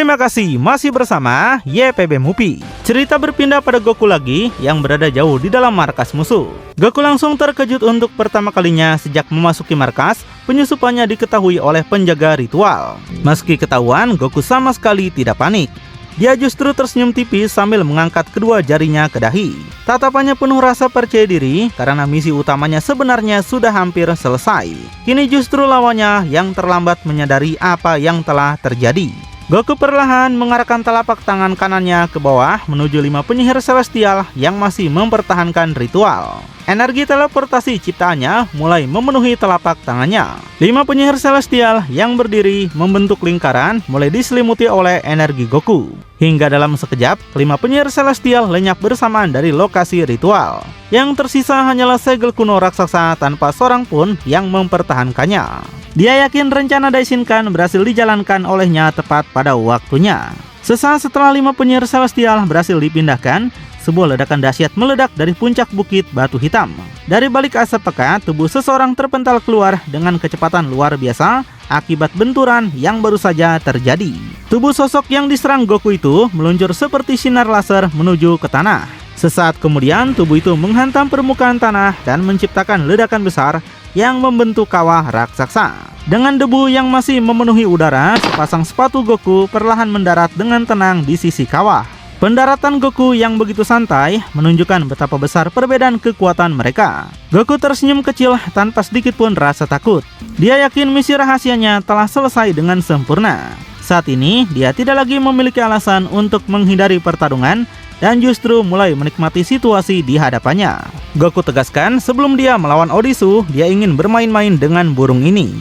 Terima kasih masih bersama YPB Movie. Cerita berpindah pada Goku lagi yang berada jauh di dalam markas musuh. Goku langsung terkejut untuk pertama kalinya sejak memasuki markas. Penyusupannya diketahui oleh penjaga ritual. Meski ketahuan, Goku sama sekali tidak panik. Dia justru tersenyum tipis sambil mengangkat kedua jarinya ke dahi. Tatapannya penuh rasa percaya diri karena misi utamanya sebenarnya sudah hampir selesai. Kini justru lawannya yang terlambat menyadari apa yang telah terjadi. Goku perlahan mengarahkan telapak tangan kanannya ke bawah menuju 5 penyihir celestial yang masih mempertahankan ritual. Energi teleportasi ciptaannya mulai memenuhi telapak tangannya. 5 penyihir celestial yang berdiri membentuk lingkaran mulai diselimuti oleh energi Goku. Hingga dalam sekejap, 5 penyihir celestial lenyap bersamaan dari lokasi ritual. Yang tersisa hanyalah segel kuno raksasa tanpa seorang pun yang mempertahankannya. Dia yakin rencana Daishinkan berhasil dijalankan olehnya tepat pada waktunya. Sesaat setelah 5 penyihir celestial berhasil dipindahkan, sebuah ledakan dahsyat meledak dari puncak bukit batu hitam. Dari balik asap pekat, tubuh seseorang terpental keluar dengan kecepatan luar biasa akibat benturan yang baru saja terjadi. Tubuh sosok yang diserang Goku itu meluncur seperti sinar laser menuju ke tanah. Sesaat kemudian, tubuh itu menghantam permukaan tanah dan menciptakan ledakan besar yang membentuk kawah raksasa. Dengan debu yang masih memenuhi udara, sepasang sepatu Goku perlahan mendarat dengan tenang di sisi kawah. Pendaratan Goku yang begitu santai menunjukkan betapa besar perbedaan kekuatan mereka. Goku tersenyum kecil tanpa sedikit pun rasa takut. Dia yakin misi rahasianya telah selesai dengan sempurna. Saat ini, dia tidak lagi memiliki alasan untuk menghindari pertarungan dan justru mulai menikmati situasi di hadapannya. Goku tegaskan sebelum dia melawan Odisu, dia ingin bermain-main dengan burung ini.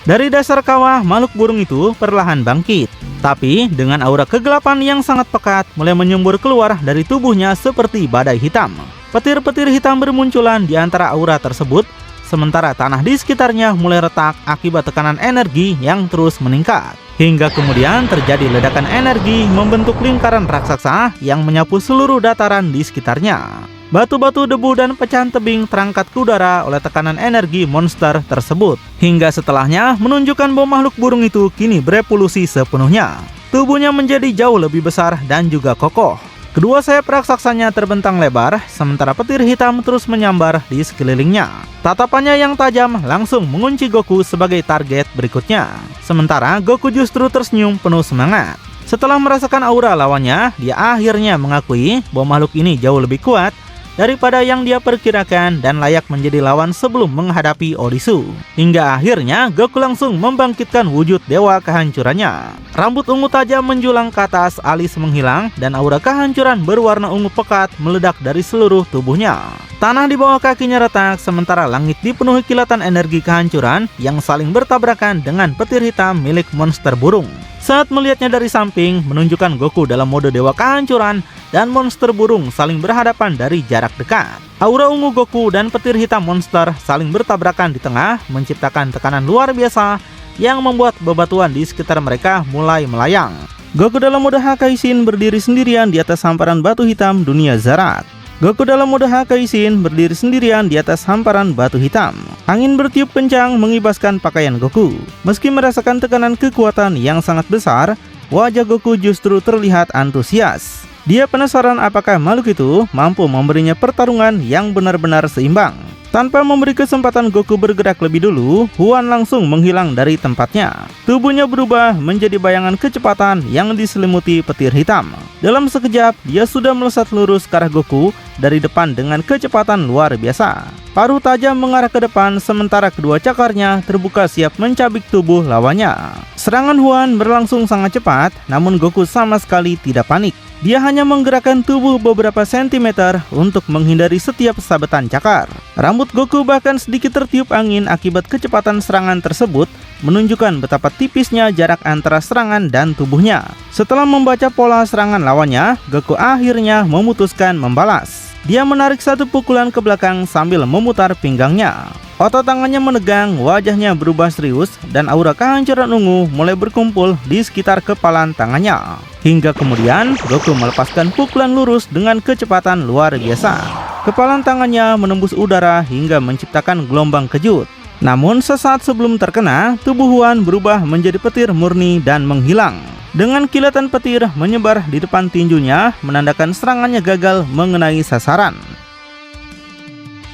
Dari dasar kawah, makhluk burung itu perlahan bangkit. Tapi dengan aura kegelapan yang sangat pekat mulai menyembur keluar dari tubuhnya seperti badai hitam. Petir-petir hitam bermunculan di antara aura tersebut, sementara tanah di sekitarnya mulai retak akibat tekanan energi yang terus meningkat. Hingga kemudian terjadi ledakan energi membentuk lingkaran raksasa yang menyapu seluruh dataran di sekitarnya. Batu-batu, debu, dan pecahan tebing terangkat ke udara oleh tekanan energi monster tersebut. Hingga setelahnya menunjukkan bahwa makhluk burung itu kini berevolusi sepenuhnya. Tubuhnya menjadi jauh lebih besar dan juga kokoh. Kedua sayap raksasanya terbentang lebar, sementara petir hitam terus menyambar di sekelilingnya. Tatapannya yang tajam langsung mengunci Goku sebagai target berikutnya. Sementara Goku justru tersenyum penuh semangat. Setelah merasakan aura lawannya, dia akhirnya mengakui bahwa makhluk ini jauh lebih kuat daripada yang dia perkirakan dan layak menjadi lawan sebelum menghadapi Odisu. Hingga akhirnya Goku langsung membangkitkan wujud dewa kehancurannya. Rambut ungu tajam menjulang ke atas, alis menghilang, dan aura kehancuran berwarna ungu pekat meledak dari seluruh tubuhnya. Tanah di bawah kakinya retak, sementara langit dipenuhi kilatan energi kehancuran yang saling bertabrakan dengan petir hitam milik monster burung. Saat melihatnya dari samping, menunjukkan Goku dalam mode dewa kehancuran dan monster burung saling berhadapan dari jarak dekat. Aura ungu Goku dan petir hitam monster saling bertabrakan di tengah, menciptakan tekanan luar biasa yang membuat bebatuan di sekitar mereka mulai melayang. Goku dalam mode Hakaishin berdiri sendirian di atas hamparan batu hitam dunia Zarat. Goku dalam mode Hakaishin berdiri sendirian di atas hamparan batu hitam. Angin bertiup kencang mengibaskan pakaian Goku. Meski merasakan tekanan kekuatan yang sangat besar, wajah Goku justru terlihat antusias. Dia penasaran apakah makhluk itu mampu memberinya pertarungan yang benar-benar seimbang. Tanpa memberi kesempatan Goku bergerak lebih dulu, Huan langsung menghilang dari tempatnya. Tubuhnya berubah menjadi bayangan kecepatan yang diselimuti petir hitam. Dalam sekejap, dia sudah melesat lurus ke arah Goku dari depan dengan kecepatan luar biasa. Paruh tajam mengarah ke depan, sementara kedua cakarnya terbuka siap mencabik tubuh lawannya. Serangan Huan berlangsung sangat cepat, namun Goku sama sekali tidak panik. Dia hanya menggerakkan tubuh beberapa sentimeter untuk menghindari setiap sabetan cakar. Rambut Goku bahkan sedikit tertiup angin akibat kecepatan serangan tersebut, menunjukkan betapa tipisnya jarak antara serangan dan tubuhnya. Setelah membaca pola serangan lawannya, Goku akhirnya memutuskan membalas. Dia menarik satu pukulan ke belakang sambil memutar pinggangnya. Otot tangannya menegang, wajahnya berubah serius, dan aura kehancuran ungu mulai berkumpul di sekitar kepalan tangannya. Hingga kemudian, Goku melepaskan pukulan lurus dengan kecepatan luar biasa. Kepalan tangannya menembus udara hingga menciptakan gelombang kejut. Namun sesaat sebelum terkena, tubuh Huan berubah menjadi petir murni dan menghilang. Dengan kilatan petir menyebar di depan tinjunya, menandakan serangannya gagal mengenai sasaran.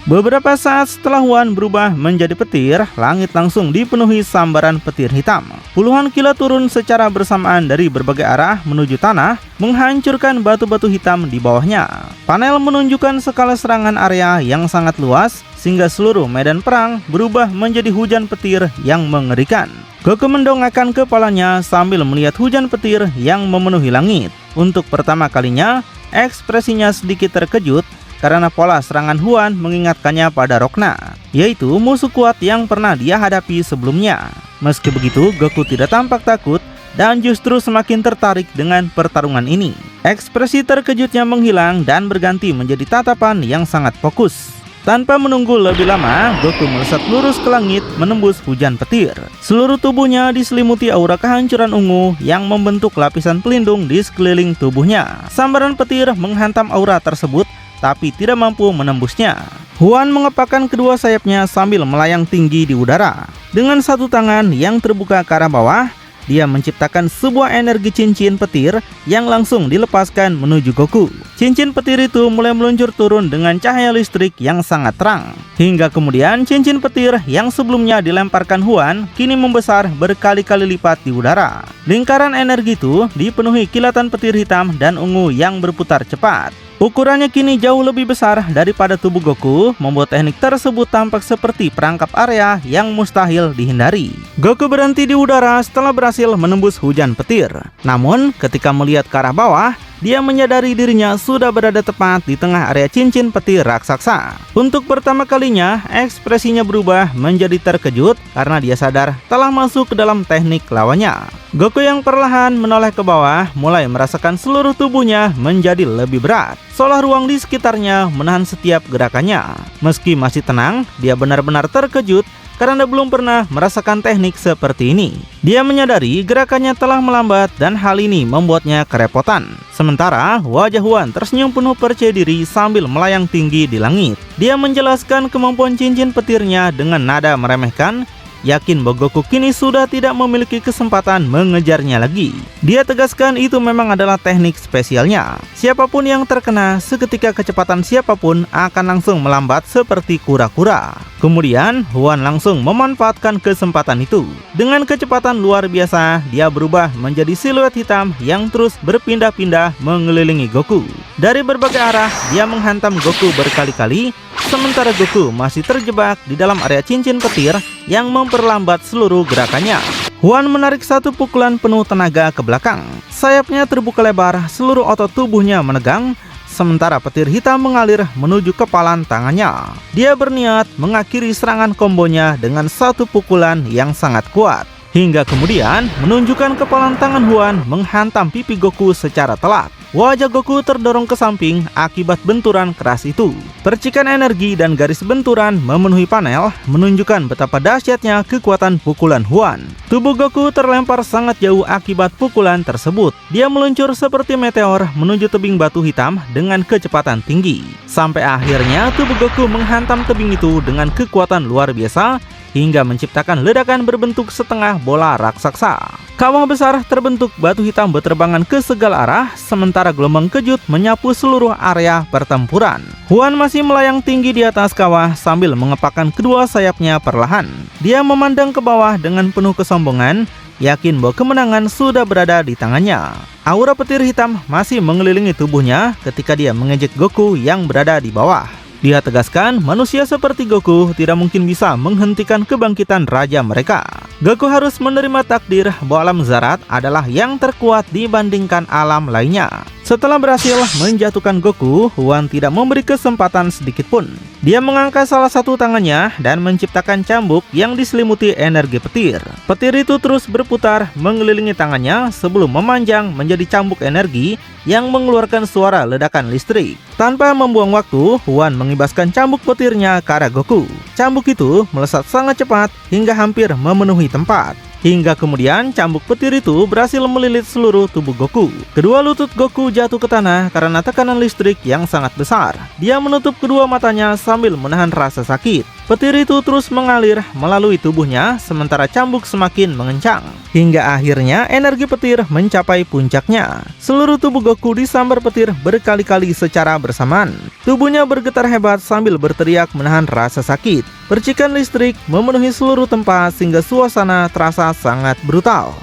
Beberapa saat setelah Huan berubah menjadi petir, langit langsung dipenuhi sambaran petir hitam. Puluhan kilat turun secara bersamaan dari berbagai arah menuju tanah, menghancurkan batu-batu hitam di bawahnya. Panel menunjukkan skala serangan area yang sangat luas, sehingga seluruh medan perang berubah menjadi hujan petir yang mengerikan. Goku mendongakkan kepalanya sambil melihat hujan petir yang memenuhi langit. Untuk pertama kalinya, ekspresinya sedikit terkejut, karena pola serangan Huan mengingatkannya pada Rokna, yaitu musuh kuat yang pernah dia hadapi sebelumnya. Meski begitu, Goku tidak tampak takut dan justru semakin tertarik dengan pertarungan ini. Ekspresi terkejutnya menghilang dan berganti menjadi tatapan yang sangat fokus. Tanpa menunggu lebih lama, Goku melesat lurus ke langit menembus hujan petir. Seluruh tubuhnya diselimuti aura kehancuran ungu yang membentuk lapisan pelindung di sekeliling tubuhnya. Sambaran petir menghantam aura tersebut, tapi tidak mampu menembusnya. Huan mengepakkan kedua sayapnya sambil melayang tinggi di udara. Dengan satu tangan yang terbuka ke arah bawah, dia menciptakan sebuah energi cincin petir yang langsung dilepaskan menuju Goku. Cincin petir itu mulai meluncur turun dengan cahaya listrik yang sangat terang. Hingga kemudian cincin petir yang sebelumnya dilemparkan Huan kini membesar berkali-kali lipat di udara. Lingkaran energi itu dipenuhi kilatan petir hitam dan ungu yang berputar cepat. Ukurannya kini jauh lebih besar daripada tubuh Goku, membuat teknik tersebut tampak seperti perangkap area yang mustahil dihindari. Goku berhenti di udara setelah berhasil menembus hujan petir. Namun, ketika melihat ke arah bawah, dia menyadari dirinya sudah berada tepat di tengah area cincin petir raksasa. Untuk pertama kalinya, ekspresinya berubah menjadi terkejut karena dia sadar telah masuk ke dalam teknik lawannya. Goku yang perlahan menoleh ke bawah mulai merasakan seluruh tubuhnya menjadi lebih berat, seolah ruang di sekitarnya menahan setiap gerakannya. Meski masih tenang, dia benar-benar terkejut karena belum pernah merasakan teknik seperti ini. Dia menyadari gerakannya telah melambat dan hal ini membuatnya kerepotan. Sementara wajah Huan tersenyum penuh percaya diri sambil melayang tinggi di langit. Dia menjelaskan kemampuan cincin petirnya dengan nada meremehkan, yakin bahwa Goku kini sudah tidak memiliki kesempatan mengejarnya lagi. Dia tegaskan itu memang adalah teknik spesialnya. Siapapun yang terkena, seketika kecepatan siapapun akan langsung melambat seperti kura-kura. Kemudian, Huan langsung memanfaatkan kesempatan itu. Dengan kecepatan luar biasa, dia berubah menjadi siluet hitam yang terus berpindah-pindah mengelilingi Goku. Dari berbagai arah, dia menghantam Goku berkali-kali, sementara Goku masih terjebak di dalam area cincin petir yang memperlambat seluruh gerakannya. Huan menarik satu pukulan penuh tenaga ke belakang. Sayapnya terbuka lebar, seluruh otot tubuhnya menegang, sementara petir hitam mengalir menuju kepalan tangannya. Dia berniat mengakhiri serangan kombonya dengan satu pukulan yang sangat kuat. Hingga kemudian menunjukkan kepalan tangan Huan menghantam pipi Goku secara telak. Wajah Goku terdorong ke samping akibat benturan keras itu. Percikan energi dan garis benturan memenuhi panel, menunjukkan betapa dahsyatnya kekuatan pukulan Huan. Tubuh Goku terlempar sangat jauh akibat pukulan tersebut. Dia meluncur seperti meteor menuju tebing batu hitam dengan kecepatan tinggi. Sampai akhirnya tubuh Goku menghantam tebing itu dengan kekuatan luar biasa, hingga menciptakan ledakan berbentuk setengah bola raksasa. Kawah besar terbentuk batu hitam berterbangan ke segala arah, sementara gelombang kejut menyapu seluruh area pertempuran. Huan masih melayang tinggi di atas kawah sambil mengepakkan kedua sayapnya perlahan. Dia memandang ke bawah dengan penuh kesombongan, yakin bahwa kemenangan sudah berada di tangannya. Aura petir hitam masih mengelilingi tubuhnya ketika dia mengejek Goku yang berada di bawah. Dia tegaskan manusia seperti Goku tidak mungkin bisa menghentikan kebangkitan raja mereka. Goku harus menerima takdir bahwa alam Zarat adalah yang terkuat dibandingkan alam lainnya. Setelah berhasil menjatuhkan Goku, Huan tidak memberi kesempatan sedikit pun. Dia mengangkat salah satu tangannya dan menciptakan cambuk yang diselimuti energi petir. Petir itu terus berputar mengelilingi tangannya sebelum memanjang menjadi cambuk energi yang mengeluarkan suara ledakan listrik. Tanpa membuang waktu, Huan mengibaskan cambuk petirnya ke arah Goku. Cambuk itu melesat sangat cepat hingga hampir memenuhi tempat. hingga kemudian cambuk petir itu berhasil melilit seluruh tubuh Goku. Kedua lutut Goku jatuh ke tanah karena tekanan listrik yang sangat besar. Dia menutup kedua matanya sambil menahan rasa sakit. Petir itu terus mengalir melalui tubuhnya sementara cambuk semakin mengencang. Hingga akhirnya energi petir mencapai puncaknya. Seluruh tubuh Goku disambar petir berkali-kali secara bersamaan. Tubuhnya bergetar hebat sambil berteriak menahan rasa sakit. Percikan listrik memenuhi seluruh tempat sehingga suasana terasa sangat brutal.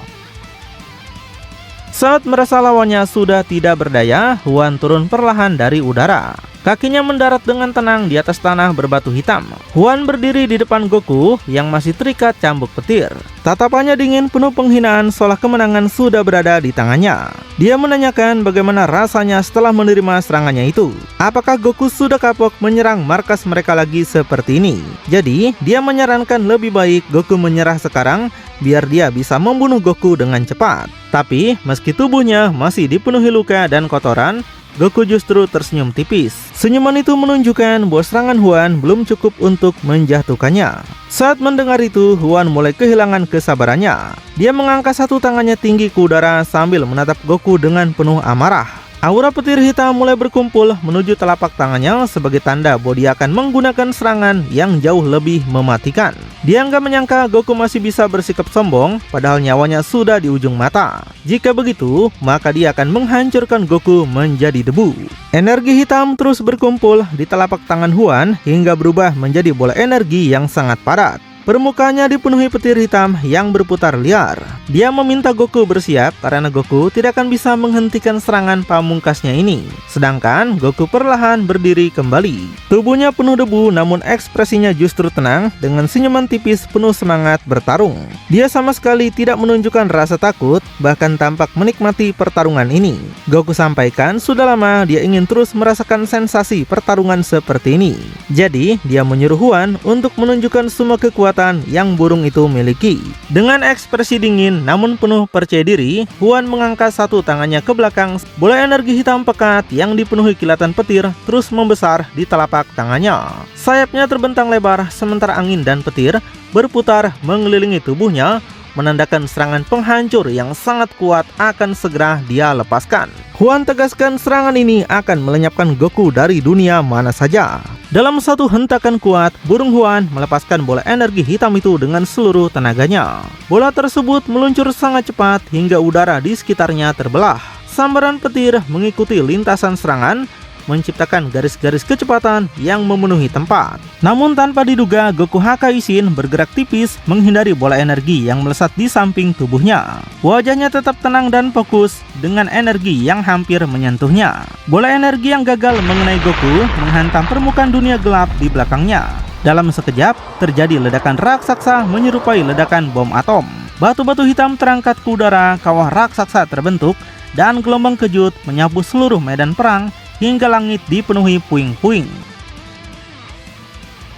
Saat merasa lawannya sudah tidak berdaya, Huan turun perlahan dari udara. Kakinya mendarat dengan tenang di atas tanah berbatu hitam. Huan berdiri di depan Goku yang masih terikat cambuk petir. Tatapannya dingin penuh penghinaan seolah kemenangan sudah berada di tangannya. Dia menanyakan bagaimana rasanya setelah menerima serangannya itu. Apakah Goku sudah kapok menyerang markas mereka lagi seperti ini? Jadi, dia menyarankan lebih baik Goku menyerah sekarang biar dia bisa membunuh Goku dengan cepat. Tapi, meski tubuhnya masih dipenuhi luka dan kotoran, Goku justru tersenyum tipis. Senyuman itu menunjukkan bahwa serangan Huan belum cukup untuk menjatuhkannya. Saat mendengar itu, Huan mulai kehilangan kesabarannya. Dia mengangkat satu tangannya tinggi ke udara sambil menatap Goku dengan penuh amarah. Aura petir hitam mulai berkumpul menuju telapak tangannya sebagai tanda bahwa dia akan menggunakan serangan yang jauh lebih mematikan. Dia nggak menyangka Goku masih bisa bersikap sombong, padahal nyawanya sudah di ujung mata. Jika begitu, maka dia akan menghancurkan Goku menjadi debu. Energi hitam terus berkumpul di telapak tangan Huan hingga berubah menjadi bola energi yang sangat padat. Permukaannya dipenuhi petir hitam yang berputar liar. Dia meminta Goku bersiap karena Goku tidak akan bisa menghentikan serangan pamungkasnya ini. Sedangkan Goku perlahan berdiri kembali. Tubuhnya penuh debu namun ekspresinya justru tenang dengan senyuman tipis penuh semangat bertarung. Dia sama sekali tidak menunjukkan rasa takut, bahkan tampak menikmati pertarungan ini. Goku sampaikan sudah lama dia ingin terus merasakan sensasi pertarungan seperti ini. Jadi dia menyuruh Huan untuk menunjukkan semua kekuatan yang burung itu miliki. Dengan ekspresi dingin namun penuh percaya diri, Huan mengangkat satu tangannya ke belakang. Bola energi hitam pekat yang dipenuhi kilatan petir terus membesar di telapak tangannya. Sayapnya terbentang lebar sementara angin dan petir berputar mengelilingi tubuhnya, menandakan serangan penghancur yang sangat kuat akan segera dia lepaskan. Huan tegaskan serangan ini akan melenyapkan Goku dari dunia mana saja. Dalam satu hentakan kuat, burung Huan melepaskan bola energi hitam itu dengan seluruh tenaganya. Bola tersebut meluncur sangat cepat hingga udara di sekitarnya terbelah. Sambaran petir mengikuti lintasan serangan, menciptakan garis-garis kecepatan yang memenuhi tempat. Namun tanpa diduga, Goku Hakaishin bergerak tipis menghindari bola energi yang melesat di samping tubuhnya. Wajahnya tetap tenang dan fokus dengan energi yang hampir menyentuhnya. Bola energi yang gagal mengenai Goku menghantam permukaan dunia gelap di belakangnya. Dalam sekejap, terjadi ledakan raksasa menyerupai ledakan bom atom. Batu-batu hitam terangkat ke udara, kawah raksasa terbentuk, dan gelombang kejut menyapu seluruh medan perang hingga langit dipenuhi puing-puing.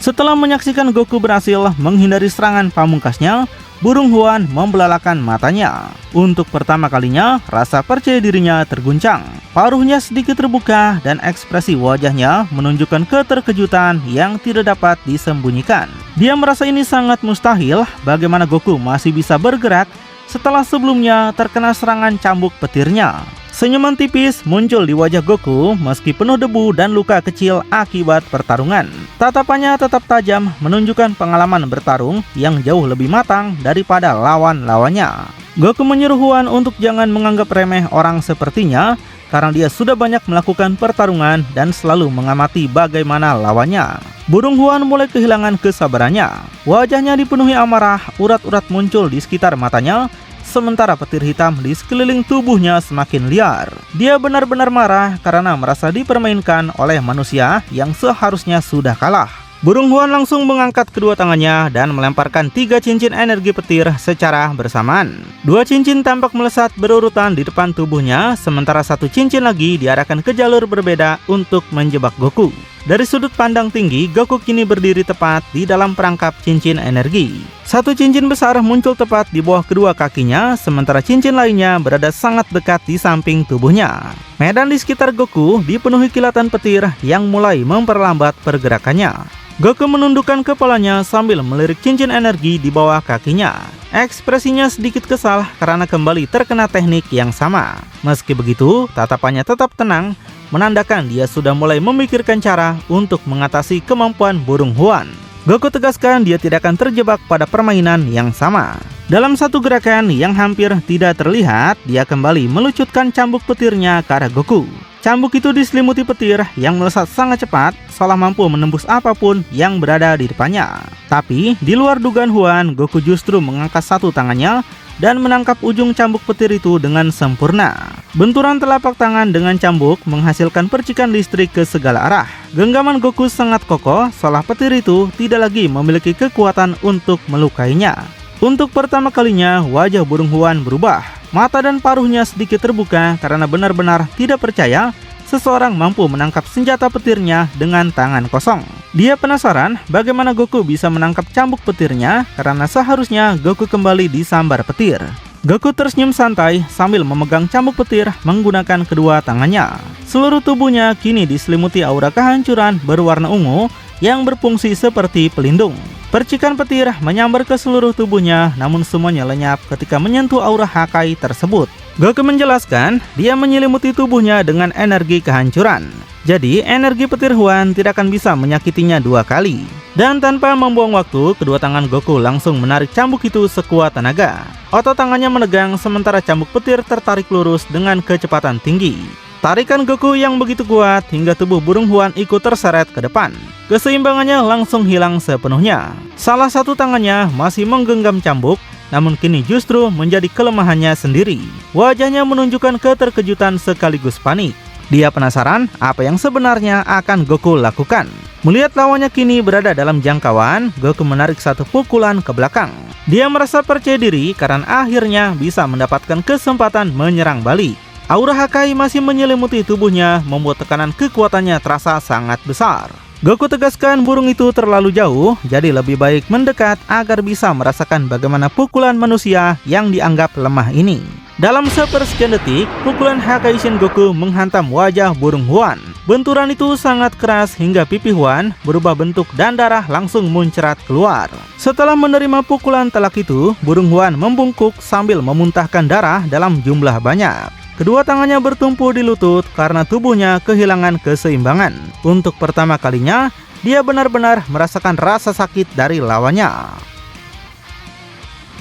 Setelah menyaksikan Goku berhasil menghindari serangan pamungkasnya, burung Huan membelalakan matanya. Untuk pertama kalinya, rasa percaya dirinya terguncang. Paruhnya sedikit terbuka dan ekspresi wajahnya menunjukkan keterkejutan yang tidak dapat disembunyikan. Dia merasa ini sangat mustahil, bagaimana Goku masih bisa bergerak setelah sebelumnya terkena serangan cambuk petirnya. Senyuman tipis muncul di wajah Goku meski penuh debu dan luka kecil akibat pertarungan. Tatapannya tetap tajam menunjukkan pengalaman bertarung yang jauh lebih matang daripada lawan-lawannya. Goku menyuruh Huan untuk jangan menganggap remeh orang sepertinya karena dia sudah banyak melakukan pertarungan dan selalu mengamati bagaimana lawannya. Burung Huan mulai kehilangan kesabarannya. Wajahnya dipenuhi amarah, urat-urat muncul di sekitar matanya, sementara petir hitam di sekeliling tubuhnya semakin liar. Dia benar-benar marah karena merasa dipermainkan oleh manusia yang seharusnya sudah kalah. Burung Huan langsung mengangkat kedua tangannya dan melemparkan 3 cincin energi petir secara bersamaan. 2 cincin tampak melesat berurutan di depan tubuhnya, sementara 1 cincin lagi diarahkan ke jalur berbeda untuk menjebak Goku. Dari sudut pandang tinggi, Goku kini berdiri tepat di dalam perangkap cincin energi. 1 cincin besar muncul tepat di bawah kedua kakinya, sementara cincin lainnya berada sangat dekat di samping tubuhnya. Medan di sekitar Goku dipenuhi kilatan petir yang mulai memperlambat pergerakannya. Goku menundukkan kepalanya sambil melirik cincin energi di bawah kakinya. Ekspresinya sedikit kesal karena kembali terkena teknik yang sama. Meski begitu, tatapannya tetap tenang, menandakan dia sudah mulai memikirkan cara untuk mengatasi kemampuan burung Huan. Goku tegaskan dia tidak akan terjebak pada permainan yang sama. Dalam satu gerakan yang hampir tidak terlihat, dia kembali melucutkan cambuk petirnya ke arah Goku. Cambuk itu diselimuti petir yang melesat sangat cepat, seolah mampu menembus apapun yang berada di depannya. Tapi, di luar dugaan Huan, Goku justru mengangkat satu tangannya dan menangkap ujung cambuk petir itu dengan sempurna. Benturan telapak tangan dengan cambuk menghasilkan percikan listrik ke segala arah. Genggaman Goku sangat kokoh, seolah petir itu tidak lagi memiliki kekuatan untuk melukainya. Untuk pertama kalinya, wajah burung Huan berubah. Mata dan paruhnya sedikit terbuka karena benar-benar tidak percaya seseorang mampu menangkap senjata petirnya dengan tangan kosong. Dia penasaran bagaimana Goku bisa menangkap cambuk petirnya karena seharusnya Goku kembali disambar petir. Goku tersenyum santai sambil memegang cambuk petir menggunakan kedua tangannya. Seluruh tubuhnya kini diselimuti aura kehancuran berwarna ungu yang berfungsi seperti pelindung. Percikan petir menyambar ke seluruh tubuhnya, namun semuanya lenyap ketika menyentuh aura Hakai tersebut. Goku menjelaskan, dia menyelimuti tubuhnya dengan energi kehancuran. Jadi, energi petir Huan tidak akan bisa menyakitinya dua kali. Dan tanpa membuang waktu, kedua tangan Goku langsung menarik cambuk itu sekuat tenaga. Otot tangannya menegang sementara cambuk petir tertarik lurus dengan kecepatan tinggi. Tarikan Goku yang begitu kuat hingga tubuh burung Huan ikut terseret ke depan. Keseimbangannya langsung hilang sepenuhnya. Salah satu tangannya masih menggenggam cambuk, namun kini justru menjadi kelemahannya sendiri. Wajahnya menunjukkan keterkejutan sekaligus panik. Dia penasaran apa yang sebenarnya akan Goku lakukan. Melihat lawannya kini berada dalam jangkauan, Goku menarik satu pukulan ke belakang. Dia merasa percaya diri karena akhirnya bisa mendapatkan kesempatan menyerang balik. Aura Hakai masih menyelimuti tubuhnya, membuat tekanan kekuatannya terasa sangat besar. Goku tegaskan burung itu terlalu jauh, jadi lebih baik mendekat agar bisa merasakan bagaimana pukulan manusia yang dianggap lemah ini. Dalam sepersekian detik, pukulan Hakai Shin Goku menghantam wajah burung Huan. Benturan itu sangat keras hingga pipi Huan berubah bentuk dan darah langsung muncrat keluar. Setelah menerima pukulan telak itu, burung Huan membungkuk sambil memuntahkan darah dalam jumlah banyak. Kedua tangannya bertumpu di lutut karena tubuhnya kehilangan keseimbangan. Untuk pertama kalinya, dia benar-benar merasakan rasa sakit dari lawannya.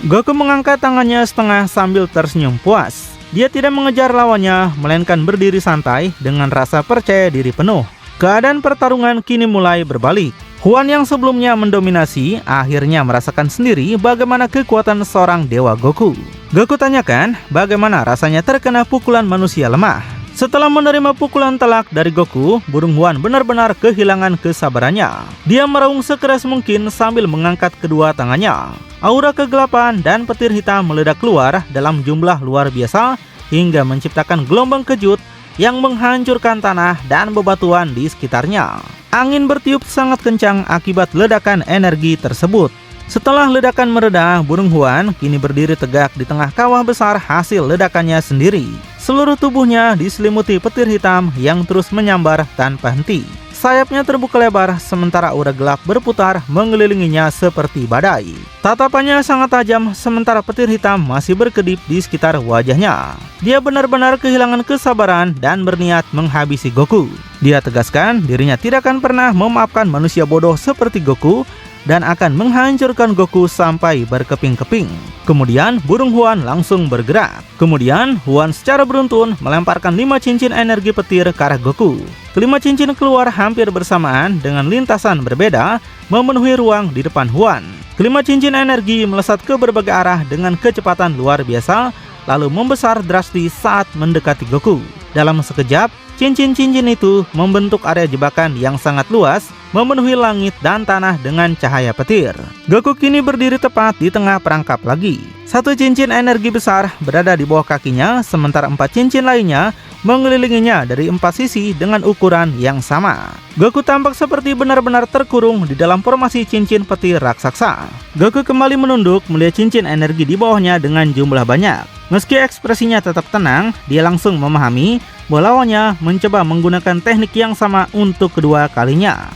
Goku mengangkat tangannya setengah sambil tersenyum puas. Dia tidak mengejar lawannya, melainkan berdiri santai dengan rasa percaya diri penuh. Keadaan pertarungan kini mulai berbalik. Huan yang sebelumnya mendominasi akhirnya merasakan sendiri bagaimana kekuatan seorang dewa Goku. Goku tanyakan bagaimana rasanya terkena pukulan manusia lemah. Setelah menerima pukulan telak dari Goku, burung Huan benar-benar kehilangan kesabarannya. Dia meraung sekeras mungkin sambil mengangkat kedua tangannya. Aura kegelapan dan petir hitam meledak keluar dalam jumlah luar biasa hingga menciptakan gelombang kejut yang menghancurkan tanah dan bebatuan di sekitarnya. Angin bertiup sangat kencang akibat ledakan energi tersebut. Setelah ledakan mereda, burung Huan kini berdiri tegak di tengah kawah besar hasil ledakannya sendiri. Seluruh tubuhnya diselimuti petir hitam yang terus menyambar tanpa henti. Sayapnya terbuka lebar sementara aura gelap berputar mengelilinginya seperti badai. Tatapannya sangat tajam sementara petir hitam masih berkedip di sekitar wajahnya. Dia benar-benar kehilangan kesabaran dan berniat menghabisi Goku. Dia tegaskan dirinya tidak akan pernah memaafkan manusia bodoh seperti Goku dan akan menghancurkan Goku sampai berkeping-keping. Kemudian burung Huan langsung bergerak. Kemudian Huan secara beruntun melemparkan 5 cincin energi petir ke arah Goku. Kelima cincin keluar hampir bersamaan dengan lintasan berbeda memenuhi ruang di depan Huan. Kelima cincin energi melesat ke berbagai arah dengan kecepatan luar biasa, lalu membesar drastis saat mendekati Goku. Dalam sekejap, cincin-cincin itu membentuk area jebakan yang sangat luas, memenuhi langit dan tanah dengan cahaya petir. Goku kini berdiri tepat di tengah perangkap lagi. Satu cincin energi besar berada di bawah kakinya, sementara 4 cincin lainnya mengelilinginya dari 4 sisi dengan ukuran yang sama. Goku tampak seperti benar-benar terkurung di dalam formasi cincin petir raksasa. Goku kembali menunduk melihat cincin energi di bawahnya dengan jumlah banyak. Meski ekspresinya tetap tenang, dia langsung memahami bahwa lawannya mencoba menggunakan teknik yang sama untuk kedua kalinya.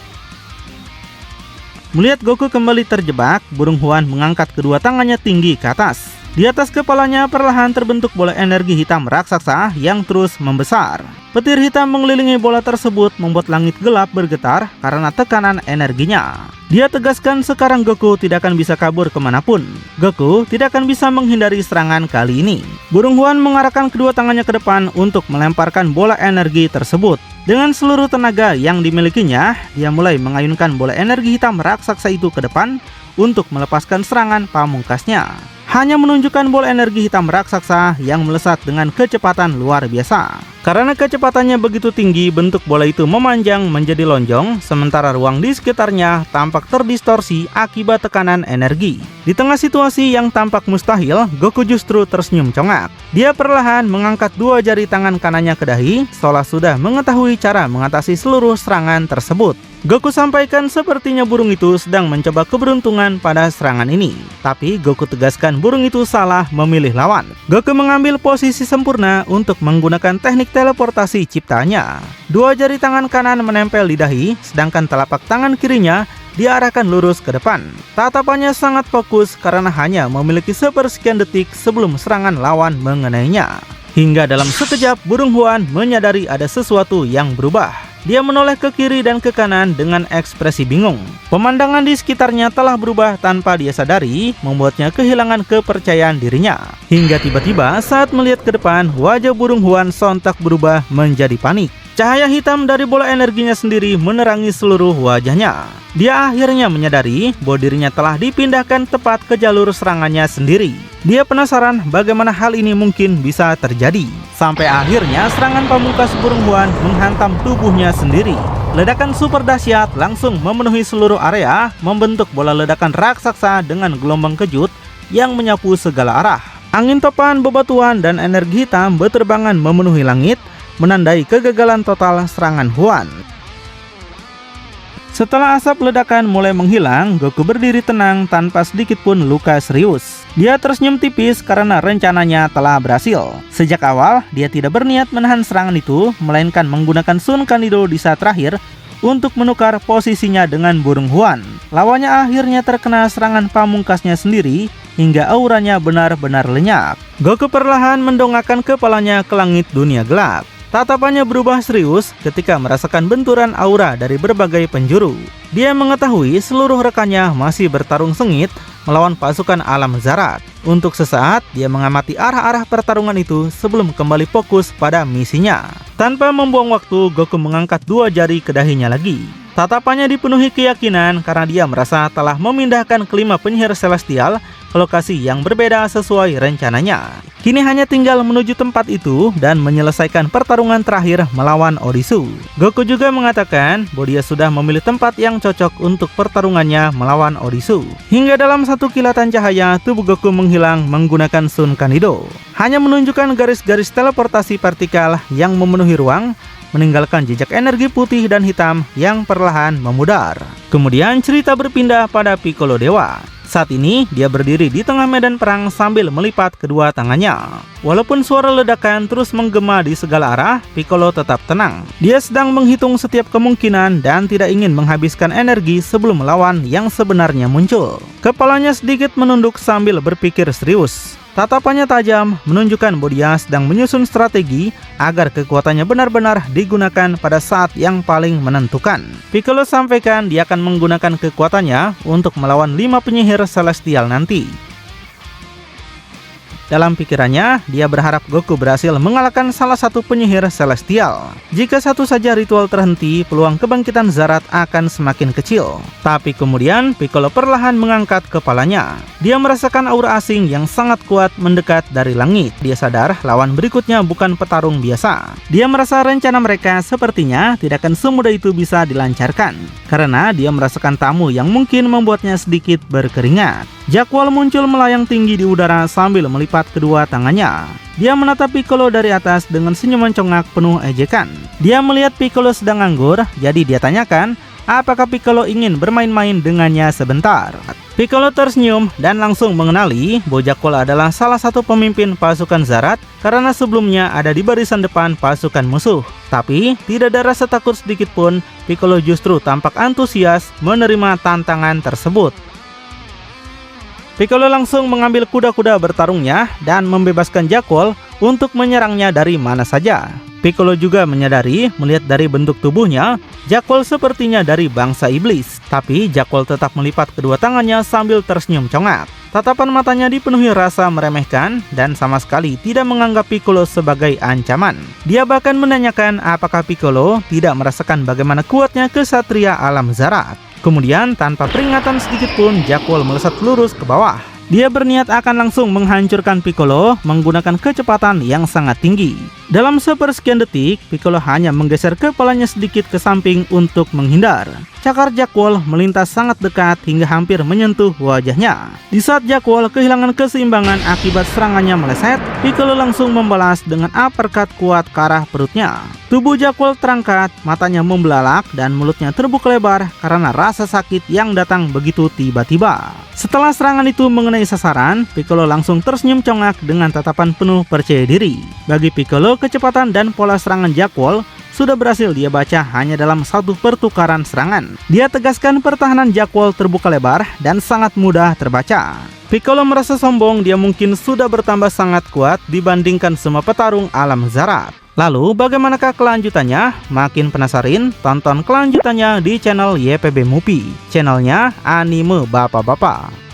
Melihat Goku kembali terjebak, Burung Huan mengangkat kedua tangannya tinggi ke atas. Di atas kepalanya perlahan terbentuk bola energi hitam raksasa yang terus membesar. Petir hitam mengelilingi bola tersebut membuat langit gelap bergetar karena tekanan energinya. Dia tegaskan sekarang Goku tidak akan bisa kabur kemanapun. Goku tidak akan bisa menghindari serangan kali ini. Burung Huan mengarahkan kedua tangannya ke depan untuk melemparkan bola energi tersebut. Dengan seluruh tenaga yang dimilikinya, dia mulai mengayunkan bola energi hitam raksasa itu ke depan untuk melepaskan serangan pamungkasnya. Hanya menunjukkan bola energi hitam raksasa yang melesat dengan kecepatan luar biasa. Karena kecepatannya begitu tinggi, bentuk bola itu memanjang menjadi lonjong, sementara ruang di sekitarnya tampak terdistorsi akibat tekanan energi. Di tengah situasi yang tampak mustahil, Goku justru tersenyum congak. Dia perlahan mengangkat dua jari tangan kanannya ke dahi, seolah sudah mengetahui cara mengatasi seluruh serangan tersebut. Goku sampaikan sepertinya burung itu sedang mencoba keberuntungan pada serangan ini. Tapi Goku tegaskan burung itu salah memilih lawan. Goku mengambil posisi sempurna untuk menggunakan teknik teleportasi ciptanya. Dua jari tangan kanan menempel di dahi, sedangkan telapak tangan kirinya diarahkan lurus ke depan. Tatapannya sangat fokus karena hanya memiliki sepersekian detik sebelum serangan lawan mengenainya. Hingga dalam sekejap, Burung Huan menyadari ada sesuatu yang berubah. Dia menoleh ke kiri dan ke kanan dengan ekspresi bingung. Pemandangan di sekitarnya telah berubah tanpa dia sadari, membuatnya kehilangan kepercayaan dirinya. Hingga tiba-tiba saat melihat ke depan, wajah Burung Huan sontak berubah menjadi panik. Cahaya hitam dari bola energinya sendiri menerangi seluruh wajahnya. Dia akhirnya menyadari bahwa dirinya telah dipindahkan tepat ke jalur serangannya sendiri. Dia penasaran bagaimana hal ini mungkin bisa terjadi. Sampai akhirnya serangan pamungkas Burung Huan menghantam tubuhnya sendiri. Ledakan super dahsyat langsung memenuhi seluruh area, membentuk bola ledakan raksasa dengan gelombang kejut yang menyapu segala arah. Angin topan, bebatuan, dan energi hitam berterbangan memenuhi langit, menandai kegagalan total serangan Huan. Setelah asap ledakan mulai menghilang, Goku berdiri tenang tanpa sedikit pun luka serius. Dia tersenyum tipis karena rencananya telah berhasil. Sejak awal, dia tidak berniat menahan serangan itu, melainkan menggunakan Sun Kanido di saat terakhir untuk menukar posisinya dengan Burung Huan. Lawannya akhirnya terkena serangan pamungkasnya sendiri, hingga auranya benar-benar lenyap. Goku perlahan mendongakkan kepalanya ke langit dunia gelap. Tatapannya berubah serius ketika merasakan benturan aura dari berbagai penjuru. Dia mengetahui seluruh rekannya masih bertarung sengit melawan pasukan alam zarat. Untuk sesaat, dia mengamati arah-arah pertarungan itu sebelum kembali fokus pada misinya. Tanpa membuang waktu, Goku mengangkat dua jari ke dahinya lagi. Tatapannya dipenuhi keyakinan karena dia merasa telah memindahkan kelima penyihir celestial ke lokasi yang berbeda sesuai rencananya. Kini hanya tinggal menuju tempat itu dan menyelesaikan pertarungan terakhir melawan Odisu. Goku juga mengatakan bahwa dia sudah memilih tempat yang cocok untuk pertarungannya melawan Odisu. Hingga dalam satu kilatan cahaya, tubuh Goku menghilang menggunakan Sun Kanido. Hanya menunjukkan garis-garis teleportasi vertikal yang memenuhi ruang, meninggalkan jejak energi putih dan hitam yang perlahan memudar. Kemudian cerita berpindah pada Piccolo Dewa. Saat ini, dia berdiri di tengah medan perang sambil melipat kedua tangannya. Walaupun suara ledakan terus menggema di segala arah, Piccolo tetap tenang. Dia sedang menghitung setiap kemungkinan dan tidak ingin menghabiskan energi sebelum melawan yang sebenarnya muncul. Kepalanya sedikit menunduk sambil berpikir serius. Tatapannya tajam, menunjukkan bahwa dia sedang menyusun strategi agar kekuatannya benar-benar digunakan pada saat yang paling menentukan. Piccolo sampaikan dia akan menggunakan kekuatannya untuk melawan 5 penyihir celestial nanti. Dalam pikirannya, dia berharap Goku berhasil mengalahkan salah satu penyihir celestial. Jika satu saja ritual terhenti, peluang kebangkitan Zarat akan semakin kecil. Tapi kemudian, Piccolo perlahan mengangkat kepalanya. Dia merasakan aura asing yang sangat kuat mendekat dari langit. Dia sadar lawan berikutnya bukan petarung biasa. Dia merasa rencana mereka sepertinya tidak akan semudah itu bisa dilancarkan, karena dia merasakan tamu yang mungkin membuatnya sedikit berkeringat. Jakwal muncul melayang tinggi di udara sambil melipat kedua tangannya. Dia menatap Piccolo dari atas dengan senyuman congak penuh ejekan. Dia melihat Piccolo sedang nganggur, jadi dia tanyakan apakah Piccolo ingin bermain-main dengannya sebentar. Piccolo tersenyum dan langsung mengenali bahwa Jackal adalah salah satu pemimpin pasukan Zarat karena sebelumnya ada di barisan depan pasukan musuh. Tapi tidak ada rasa takut sedikit pun, Piccolo justru tampak antusias menerima tantangan tersebut. Piccolo langsung mengambil kuda-kuda bertarungnya dan membebaskan Jackal untuk menyerangnya dari mana saja. Piccolo juga menyadari melihat dari bentuk tubuhnya, Jackal sepertinya dari bangsa iblis. Tapi Jackal tetap melipat kedua tangannya sambil tersenyum congak. Tatapan matanya dipenuhi rasa meremehkan dan sama sekali tidak menganggap Piccolo sebagai ancaman. Dia bahkan menanyakan apakah Piccolo tidak merasakan bagaimana kuatnya kesatria alam Zarat. Kemudian tanpa peringatan sedikit pun Jackal melesat lurus ke bawah. Dia berniat akan langsung menghancurkan Piccolo menggunakan kecepatan yang sangat tinggi. Dalam sepersekian detik, Piccolo hanya menggeser kepalanya sedikit ke samping untuk menghindar. Cakar Jackal melintas sangat dekat hingga hampir menyentuh wajahnya. Di saat Jackal kehilangan keseimbangan akibat serangannya meleset, Piccolo langsung membalas dengan uppercut kuat ke arah perutnya. Tubuh Jackal terangkat, matanya membelalak dan mulutnya terbuka lebar karena rasa sakit yang datang begitu tiba-tiba. Setelah serangan itu mengenai sasaran, Piccolo langsung tersenyum congak dengan tatapan penuh percaya diri. Bagi Piccolo, kecepatan dan pola serangan Jackal sudah berhasil dia baca hanya dalam satu pertukaran serangan. Dia tegaskan pertahanan Jackal terbuka lebar dan sangat mudah terbaca. Piccolo merasa sombong, dia mungkin sudah bertambah sangat kuat dibandingkan semua petarung alam Zarat. Lalu bagaimanakah kelanjutannya? Makin penasaran? Tonton kelanjutannya di channel YPB Movie, channelnya anime bapak-bapak.